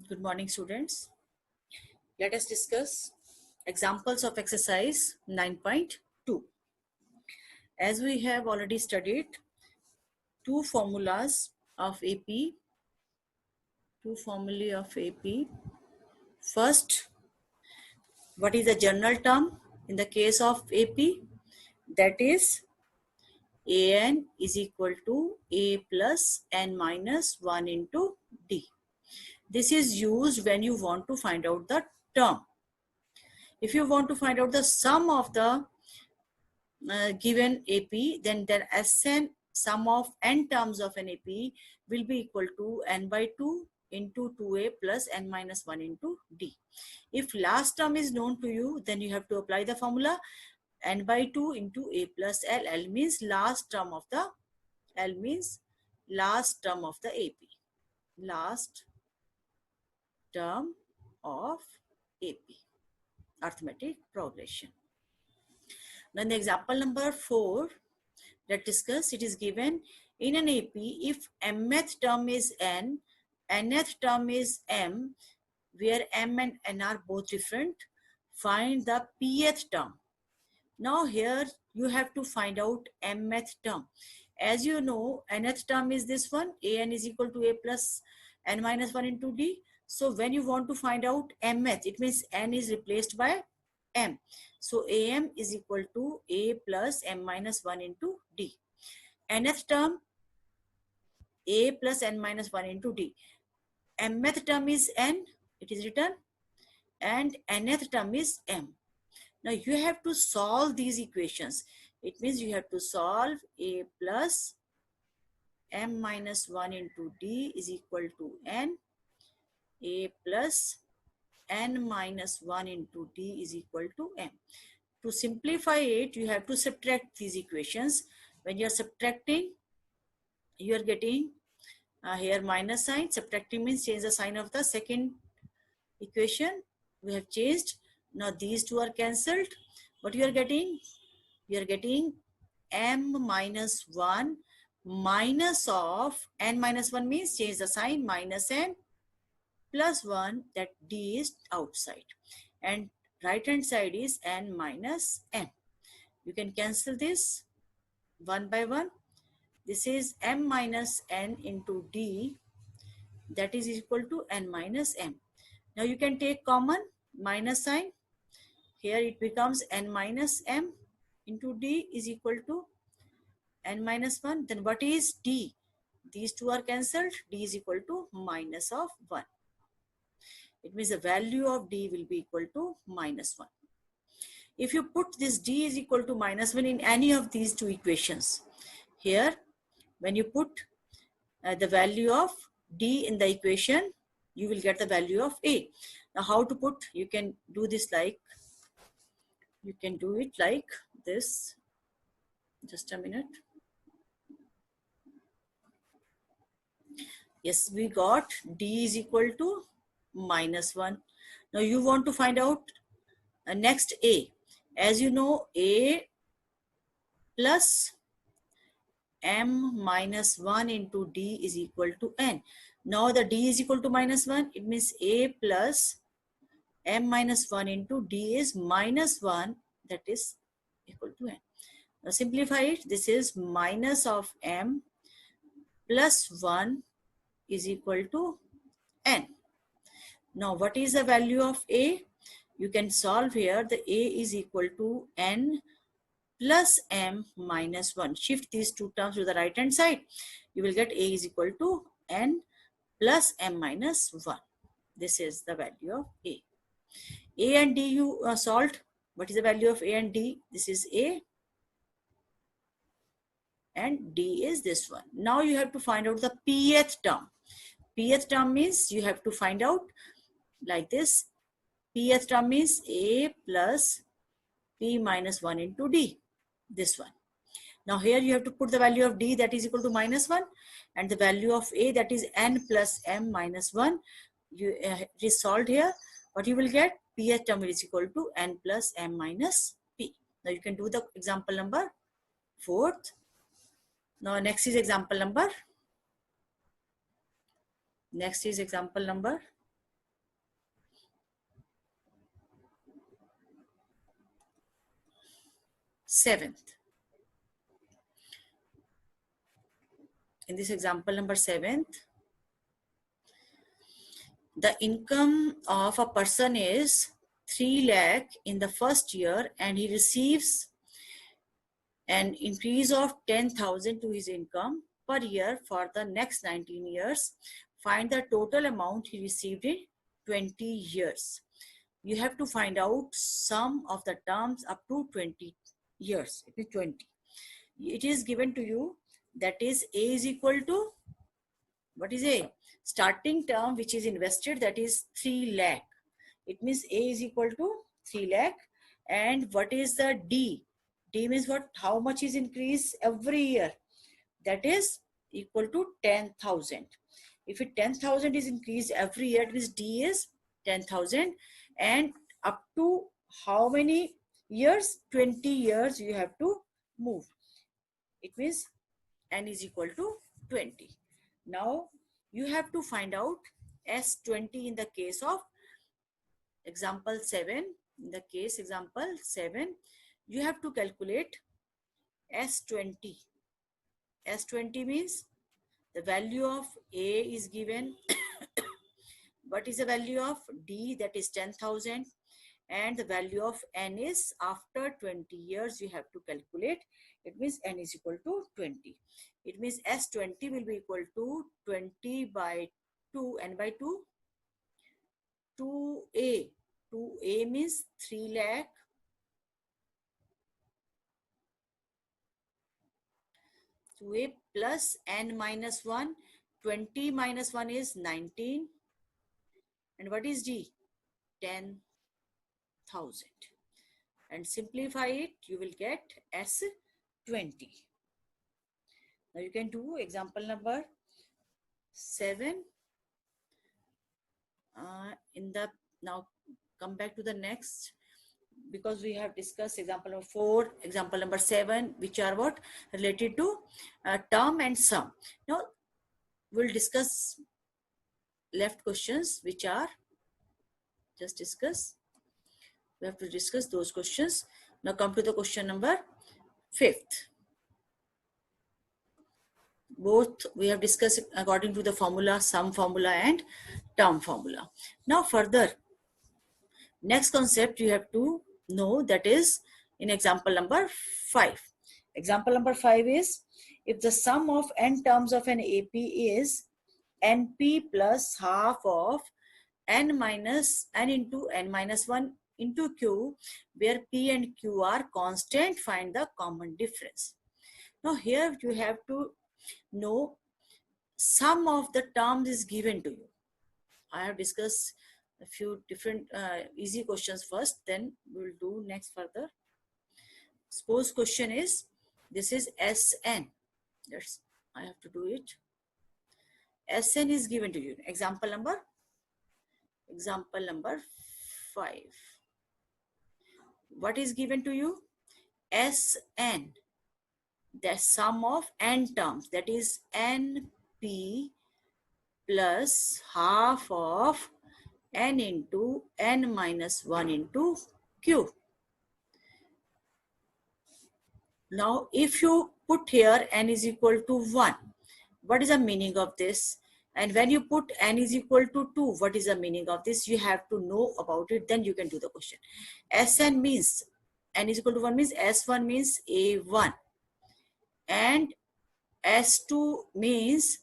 Good morning, students. Let us discuss examples of exercise 9.2. As we have already studied two formulas of AP, two formulae of AP. First, what is the general term in the case of AP? That is AN is equal to A plus N minus 1 into D. This is used when you want to find out the term. If you want to find out the sum of the given AP, then the Sn sum of n terms of an AP will be equal to n by 2 into 2a plus n minus 1 into d. If last term is known to you, then you have to apply the formula n by 2 into a plus l. L means last term of the AP. Last term of AP. Arithmetic progression. Then the example number 4, let's discuss. It is given in an AP, if mth term is n, nth term is m, where m and n are both different, find the pth term. Now here you have to find out mth term. As you know, nth term is this one, an is equal to a plus n minus 1 into d. So when you want to find out mth, it means n is replaced by m. So am is equal to a plus m minus 1 into d. Nth term a plus n minus 1 into d. Mth term is n, it is written, and nth term is m. Now you have to solve these equations. It means you have to solve a plus m minus 1 into d is equal to n. A plus n minus 1 into d is equal to m. To simplify it, you have to subtract these equations. When you are subtracting, you are getting here minus sign. Subtracting means change the sign of the second equation. We have changed. Now these two are cancelled. What you are getting? You are getting m minus 1 minus of n minus 1 means change the sign, minus n plus 1, that d is outside, and right hand side is n minus m. You can cancel this one by one. This is m minus n into d, that is equal to n minus m. Now you can take common minus sign. Here it becomes n minus m into d is equal to n minus 1. Then what is d? These two are cancelled. D is equal to minus of 1. It means the value of d will be equal to minus 1. If you put this d is equal to minus 1 in any of these two equations, here when you put the value of d in the equation, you will get the value of a. Now how to put? You can do this like, you can do it like this. Just a minute. Yes, we got d is equal to minus 1. Now you want to find out next a. As you know, a plus m minus 1 into d is equal to n. Now the d is equal to minus 1. It means a plus m minus 1 into d is minus 1, that is equal to n. Now simplify it. This is minus of m plus 1 is equal to n. Now what is the value of a? You can solve here. The a is equal to n plus m minus 1. Shift these two terms to the right hand side. You will get a is equal to n plus m minus 1. This is the value of a. A and d you solved. What is the value of a and d? This is a, and d is this one. Now you have to find out the pth term. Pth term means you have to find out like this. Pth term is a plus p minus 1 into d, this one. Now here you have to put the value of d, that is equal to minus 1, and the value of a, that is n plus m minus 1. It is solved here. What you will get? Pth term is equal to n plus m minus p. Now you can do the example number 4th. Now next is example number. 7th. In this example number 7th, the income of a person is 3 lakh in the first year and he receives an increase of 10,000 to his income per year for the next 19 years. Find the total amount he received in 20 years. You have to find out sum of the terms up to 20 years. It is 20. It is given to you, that is A is equal to, what is A? Starting term which is invested, that is 3 lakh. It means A is equal to 3 lakh. And what is the D? D means what? How much is increased every year? That is equal to 10,000. If it 10,000 is increased every year, it means D is 10,000. And up to how many years? 20 years you have to move. It means N is equal to 20. Now you have to find out S20 in the case of example 7. In the case example 7, you have to calculate S20. S20 means the value of A is given. What is the value of D? That is 10,000. And the value of N is after 20 years you have to calculate. It means N is equal to 20. It means S20 will be equal to 20 by 2, N by 2, 2A. 2A means 3 lakh. 2A plus N minus 1. 20 minus 1 is 19. And what is D? 10,000. And simplify it, you will get S20. Now you can do example number 7. Now come back to the next, because we have discussed example number 4, example number 7, which are what? Related to term and sum. Now we'll discuss left questions, which are just discuss. We have to discuss those questions. Now come to the question number 5th. Both we have discussed according to the formula, sum formula and term formula. Now further, next concept you have to know, that is in example number 5. Example number 5 is, if the sum of n terms of an AP is NP plus half of n into n minus 1 into Q, where P and Q are constant, find the common difference. Now here you have to know sum of the terms is given to you. I have discussed a few different easy questions first, then we will do next further. Suppose question is, this is Sn. I have to do it. Sn is given to you. Example number 5. What is given to you? Sn, the sum of n terms, that is Np plus half of n into n minus 1 into Q. Now if you put here n is equal to 1, what is the meaning of this? And when you put n is equal to 2, what is the meaning of this? You have to know about it, then you can do the question. Sn means n is equal to 1 means S1 means A1 and S2 means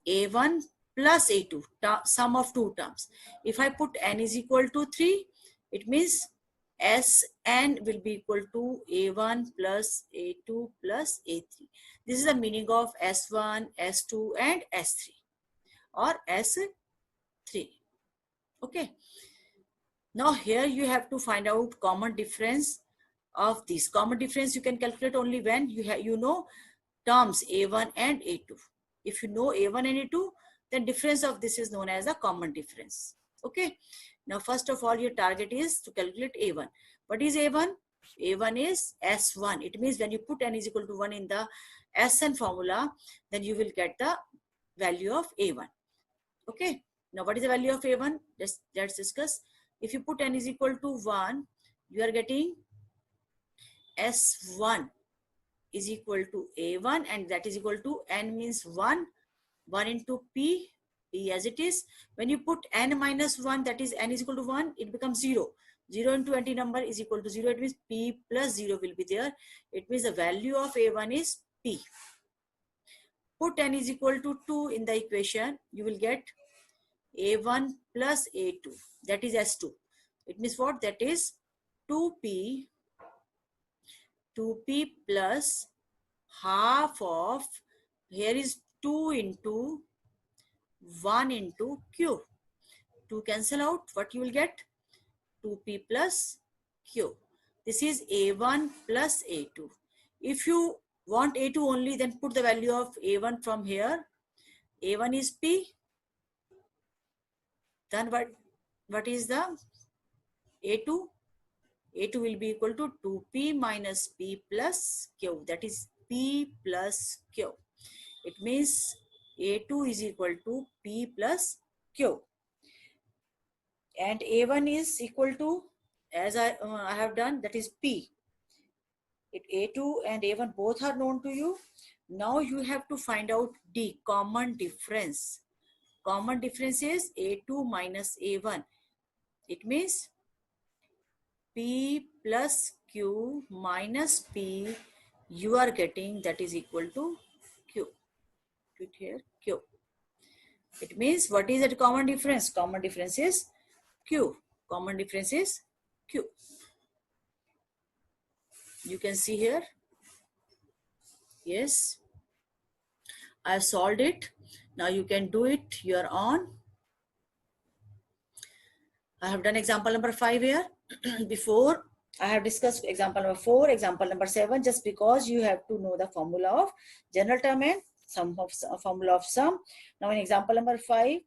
A1 plus A2, sum of 2 terms. If I put n is equal to 3, it means Sn will be equal to A1 plus A2 plus A3. This is the meaning of S1, S2 and S3 or S3. Okay. Now here you have to find out common difference of these. Common difference you can calculate only when you know terms A1 and A2. If you know A1 and A2, then difference of this is known as a common difference. Okay. Now first of all, your target is to calculate A1. What is A1? A1 is S1. It means when you put n is equal to 1 in the Sn formula, then you will get the value of A1. Okay. Now what is the value of A1? Let's discuss. If you put n is equal to 1, you are getting S1 is equal to A1, and that is equal to n means 1 into P as it is. When you put n minus 1, that is n is equal to 1, it becomes 0. 0 into any number is equal to 0. It means P plus 0 will be there. It means the value of A1 is P. Put n is equal to 2 in the equation. You will get A1 plus A2. That is S2. It means what? That is 2P plus half of, here is 2 into 1 into Q. 2 cancel out. What you will get? 2P plus Q. This is A1 plus A2. If you want A2 only, then put the value of A1 from here. A1 is P. Then what is the A2? A2 will be equal to 2P minus P plus Q. That is P plus Q. It means A2 is equal to P plus Q. And A1 is equal to, as I have done, that is P. A2 and A1 both are known to you. Now you have to find out D, common difference. Common difference is A2 minus A1. It means P plus Q minus P, you are getting, that is equal to Q. Put here Q. It means what is that common difference? Common difference is Q. Common difference is Q. You can see here. Yes. I have solved it. Now you can do it your own. I have done example number 5 here. Before I have discussed example number 4, example number 7, just because you have to know the formula of general term and formula of sum. Now in example number 5,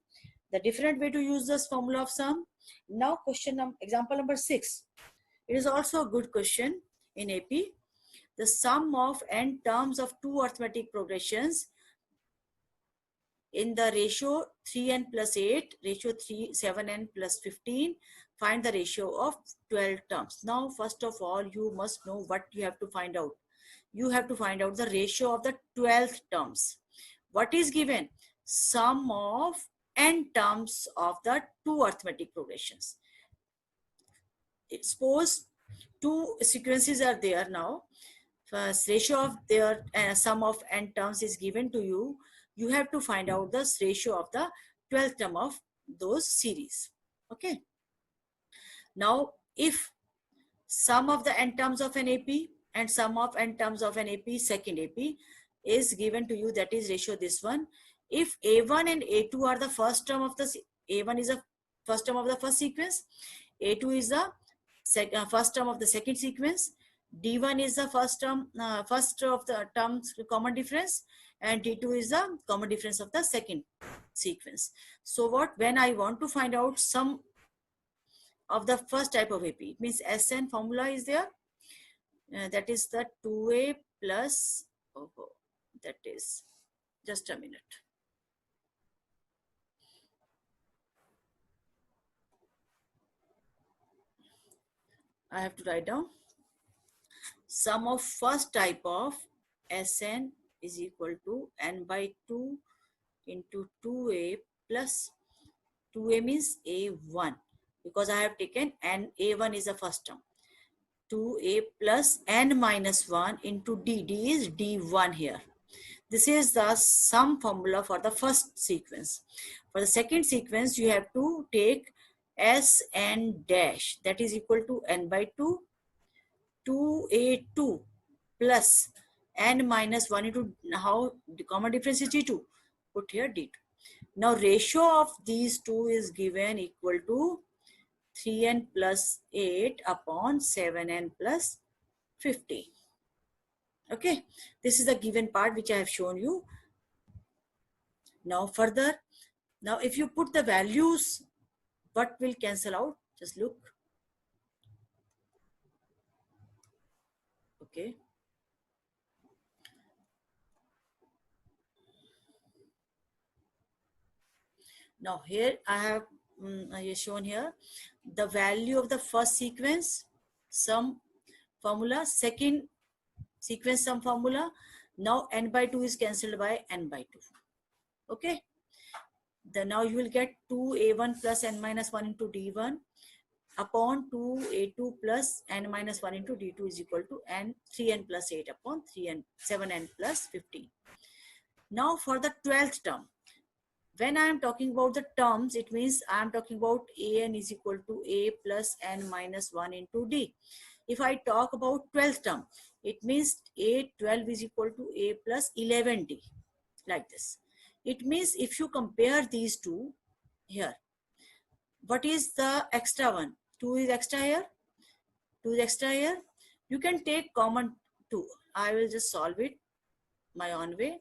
the different way to use this formula of sum. Now example number 6. It is also a good question in AP. The sum of n terms of two arithmetic progressions in the ratio 3n plus 8, ratio 7n plus 15, find the ratio of 12 terms. Now, first of all, you must know what you have to find out. You have to find out the ratio of the 12th terms. What is given? Sum of n terms of the two arithmetic progressions. Suppose two sequences are there now. First, ratio of their sum of n terms is given to you. You have to find out the ratio of the 12th term of those series. Okay. Now, if sum of the n terms of an AP and sum of n terms of an AP, second AP, is given to you, that is ratio this one. If A1 and A2 are the first term of the, A1 is the first term of the first sequence, A2 is the first term of the second sequence, D1 is the first of the terms common difference, and D2 is the common difference of the second sequence. So when I want to find out sum of the first type of AP, it means Sn formula is there. That is the 2A plus, that is, just a minute. I have to write down. Sum of first type of Sn is equal to n by 2 into 2A plus 2A means A1, because I have taken n, A1 is the first term. 2A plus n minus 1 into D. D is D1 here. This is the sum formula for the first sequence. For the second sequence, you have to take Sn dash, that is equal to n by 2, 2A2 plus n minus 1 into, how the common difference is D2. Put here D2. Now ratio of these two is given equal to 3n plus 8 upon 7n plus 50. Okay, this is the given part which I have shown you. Now further, now if you put the values, what will cancel out? Just look. Okay. Now here I have shown here the value of the first sequence, sum formula, second sequence sum formula. Now n by 2 is cancelled by n by 2. Okay. Then now you will get 2a1 plus n minus 1 into d1 upon 2a2 plus n minus 1 into d2 is equal to n 3n plus 8 upon 3n 7n plus 15. Now for the 12th term, when I am talking about the terms, it means I am talking about an is equal to a plus n minus 1 into d. If I talk about 12th term, it means a12 is equal to a plus 11d, like this. It means if you compare these two here, what is the extra one? 2 is extra here, 2 is extra here. You can take common 2. I will just solve it my own way.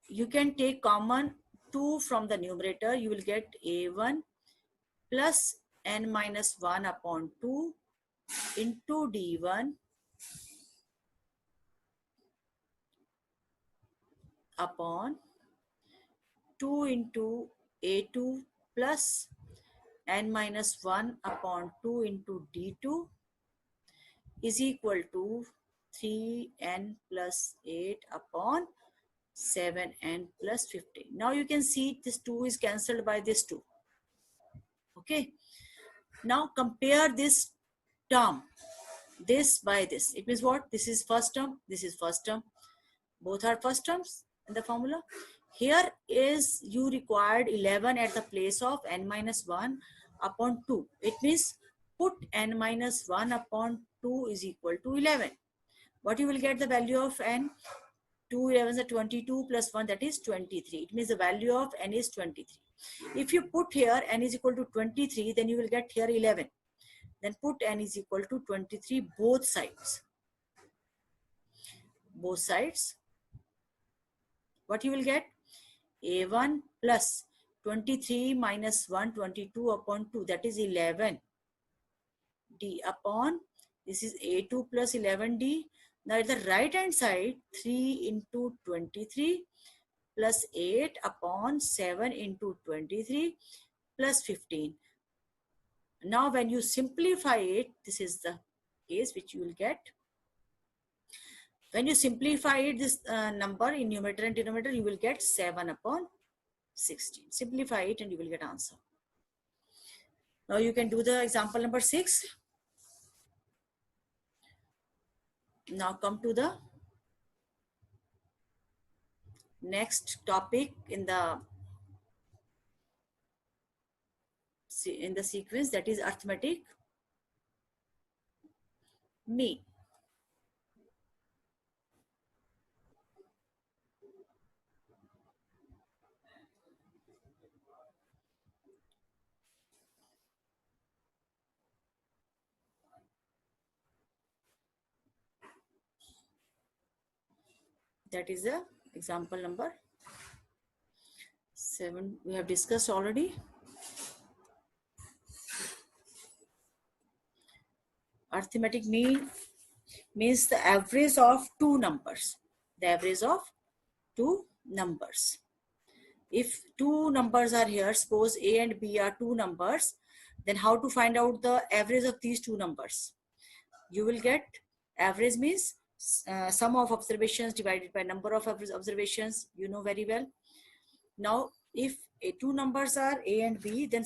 You can take common 2 from the numerator. You will get a1 plus n minus 1 upon 2 into d1 upon 2 into a2 plus n minus 1 upon 2 into d2 is equal to 3n plus 8 upon 7n plus 15. Now you can see this 2 is cancelled by this 2. Okay. Now compare this term, this by this. It means what? This is first term, this is first term. Both are first terms in the formula. Here is you required 11 at the place of n minus 1 upon 2. It means put n minus 1 upon 2 is equal to 11. What you will get the value of n? 2 11s are 22 plus 1, that is 23. It means the value of n is 23. If you put here n is equal to 23, then you will get here 11. Then put n is equal to 23 both sides. Both sides. What you will get? a1 plus 23 minus 1, 22 upon 2, that is 11 d upon, this is a2 plus 11d. Now at the right hand side, 3 into 23 plus 8 upon 7 into 23 plus 15. Now when you simplify it, this is the case which you will get. When you simplify it, this number in numerator and denominator, you will get 7 upon 16. Simplify it and you will get answer. Now you can do the example number 6. Now come to the next topic in the sequence, that is arithmetic mean. That is the example number 7. We have discussed already. Arithmetic mean means the average of two numbers. The average of two numbers. If two numbers are here, suppose A and B are two numbers, then how to find out the average of these two numbers? You will get average means sum of observations divided by number of observations. You know very well. Now, if two numbers are A and B, then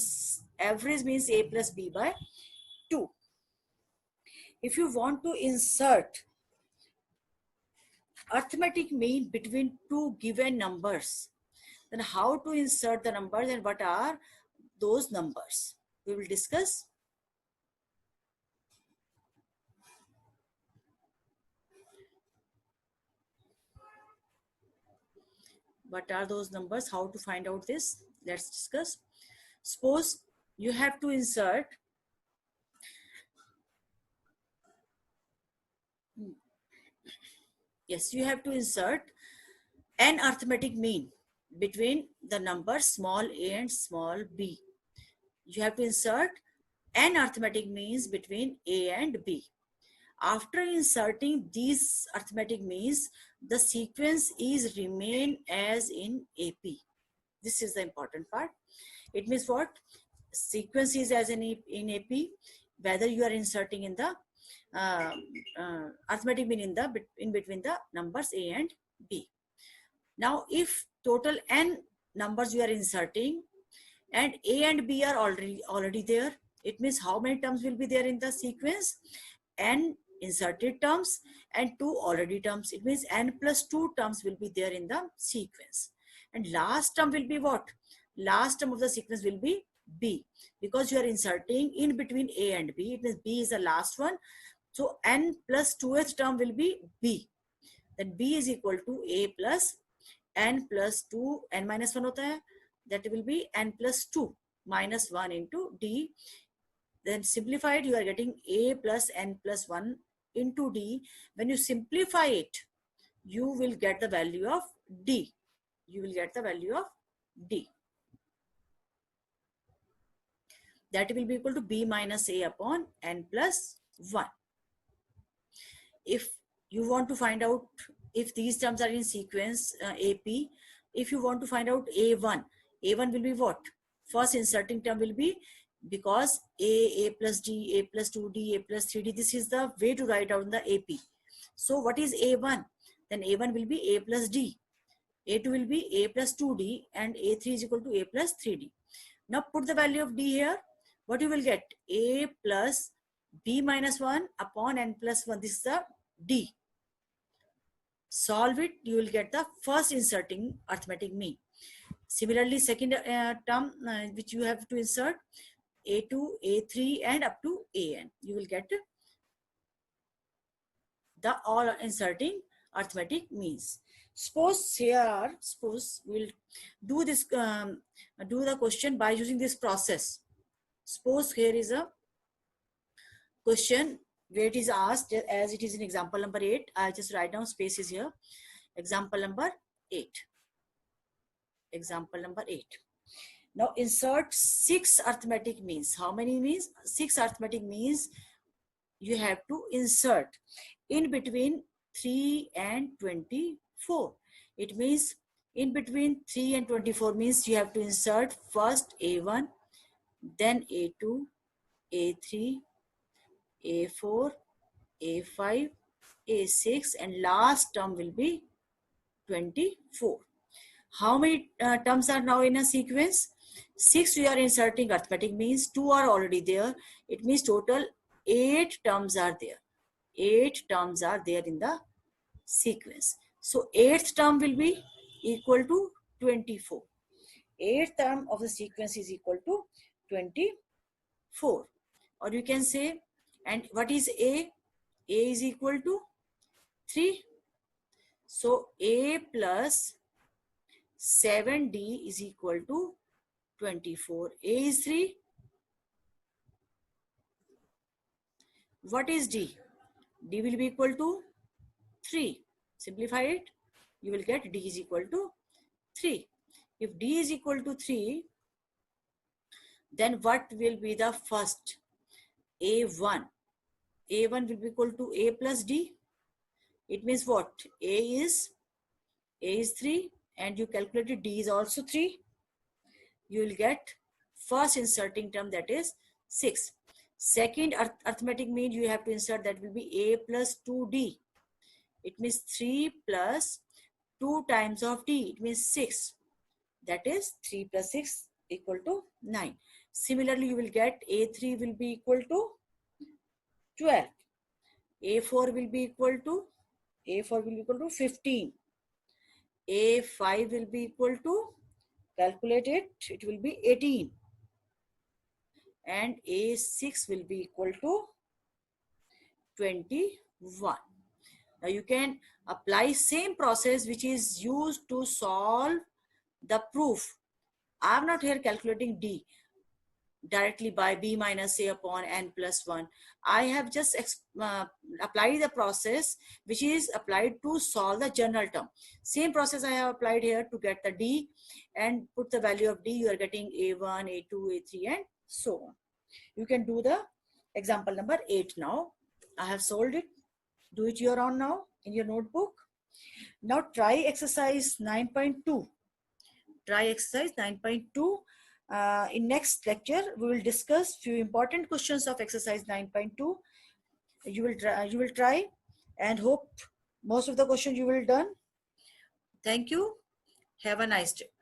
average means A plus B by 2. If you want to insert arithmetic mean between two given numbers, then how to insert the numbers and what are those numbers? We will discuss. What are those numbers? How to find out this? Let's discuss. Suppose you have to insert you have to insert an arithmetic mean between the numbers small a and small b. You have to insert an arithmetic means between a and b. After inserting these arithmetic means, the sequence is remain as in AP. This is the important part. It means what? Sequence is as in AP, whether you are inserting in the arithmetic mean in between the numbers A and B. Now, if total n numbers you are inserting and A and B are already there, it means how many terms will be there in the sequence? N inserted terms and 2 already terms. It means n plus 2 terms will be there in the sequence. And last term will be what? Last term of the sequence will be B, because you are inserting in between A and B. It means B is the last one. So n plus 2th term will be B. Then B is equal to A plus n plus 2, n minus 1 hota hai. That will be n plus 2 minus 1 into D. Then simplified, you are getting A plus n plus 1 into D. When you simplify it, you will get the value of D. You will get the value of D. That will be equal to B minus A upon n plus 1. If you want to find out if these terms are in sequence AP, if you want to find out A1 will be what? First inserting term will be, because A plus D, A plus 2D, A plus 3D, this is the way to write down the AP. So what is A1? Then A1 will be A plus D, A2 will be A plus 2D, and A3 is equal to A plus 3D. Now put the value of D here. What you will get? A plus B minus 1 upon n plus 1. This is the D. Solve it, you will get the first inserting arithmetic mean. Similarly, second term which you have to insert, A2, A3 and up to AN. You will get the all inserting arithmetic means. Suppose we'll do this, do the question by using this process. Suppose here is a question where it is asked, as it is in example number 8. I'll just write down spaces here. Example number 8. Example number 8. Now insert 6 arithmetic means. How many means? 6 arithmetic means you have to insert in between 3 and 24. It means in between 3 and 24 means you have to insert first A1, then A2, A3, A4, A5, A6, and last term will be 24. How many terms are now in a sequence? 6 we are inserting arithmetic means, 2 are already there. It means total 8 terms are there. 8 terms are there in the sequence. So 8th term will be equal to 24. 8th term of the sequence is equal to 24. Or you can say, and what is A? A is equal to 3. So A plus 7D is equal to 24. A is 3. What is D? D will be equal to 3. Simplify it. You will get D is equal to 3. If D is equal to 3, then what will be the first? A1. A1 will be equal to A plus D. It means what? A is 3 and you calculated D is also 3. You will get first inserting term, that is 6. Second arithmetic mean you have to insert, that will be A plus 2D. It means 3 plus 2 times of D. It means 6. That is 3 plus 6 equal to 9. Similarly, you will get A3 will be equal to 12. A4 will be equal to 15. A5 will be equal to, calculate it, it will be 18. And A6 will be equal to 21. Now you can apply same process which is used to solve the proof. I am not here calculating D directly by B minus A upon n plus 1. I have just applied the process which is applied to solve the general term. Same process I have applied here to get the D, and put the value of D. You are getting A1, A2, A3 and so on. You can do the example number 8 now. I have solved it. Do it your own now in your notebook. Now try exercise 9.2. Try exercise 9.2. In next lecture, we will discuss few important questions of exercise 9.2. You will try, and hope most of the questions you will done. Thank you. Have a nice day.